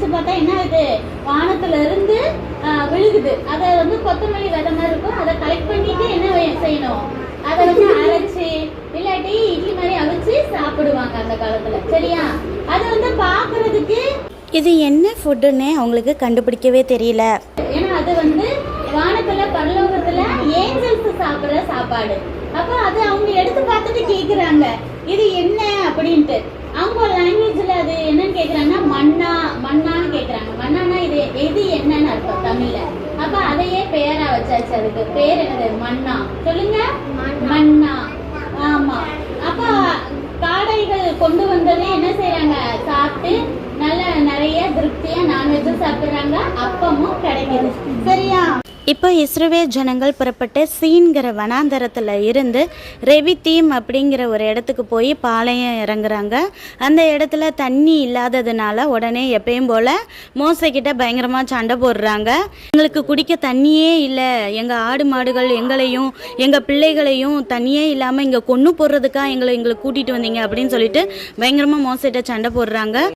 நினைச்சு பார்த்தா என்ன ஆகுது, வானத்துல இருந்து விழுகுது. அதை வந்து கொத்தமல்லி விதை மாதிரி இருக்கும், அதை கலெக்ட் பண்ணிட்டு என்ன செய்யணும், அதை வந்து அரைச்சு இல்லாட்டி இட்லி மாதிரி அவிச்சு சாப்பிடுவாங்க அந்த காலத்துல. சரியா? அது வந்து பாக்குறதுக்கு இது என்ன ஃபுட்டுன்னே அவங்களுக்கு கண்டுபிடிக்கவே தெரியல. ஏன்னா அது வந்து வானத்துல பரலோகத்துல ஏஞ்சல்ஸ் சாப்பிடுற சாப்பாடு. அப்ப அது அவங்க எடுத்து பார்த்துட்டு கேக்குறாங்க இது என்ன அப்படின்ட்டு. அவங்க லாங்குவேஜ்ல அது என்னன்னு கேக்குறாங்கன்னா மன்னா மன்னான்னு கேக்குறாங்க. மன்னானா இது என்னன்னு அர்த்தம் தமிழ்ல. அப்ப அதையே பேரா வச்சாச்சு. அதுக்கு பேர் என்னது? மன்னா. சொல்லுங்க, மன்னா. ஆமா. அப்ப காடைகள் கொண்டு வந்ததே என்ன செய்யறாங்க, சாப்பிட்டு நல்ல நிறைய திருப்தியா நான்வெஜ்ஜும் சாப்பிடுறாங்க, அப்பமும் கிடைக்குது. சரியா? இப்போ இஸ்ரவேல் ஜனங்கள் புறப்பட்டு சீன்கிற வனாந்தரத்தில் இருந்து ரெவித்தீம் அப்படிங்கிற ஒரு இடத்துக்கு போய் பாளையம் இறங்குறாங்க. அந்த இடத்துல தண்ணி இல்லாததுனால உடனே எப்பயும் போல் மோசைக்கிட்ட பயங்கரமாக சண்டை போடுறாங்க. எங்களுக்கு குடிக்க தண்ணியே இல்லை, எங்கள் ஆடு மாடுகள் எங்களையும் எங்கள் பிள்ளைகளையும் தண்ணியே இல்லாமல் இங்கே கொன்று போடுறதுக்காக எங்களுக்கு கூட்டிகிட்டு வந்தீங்க அப்படின்னு சொல்லிட்டு பயங்கரமாக மோசைகிட்ட சண்டை போடுறாங்க.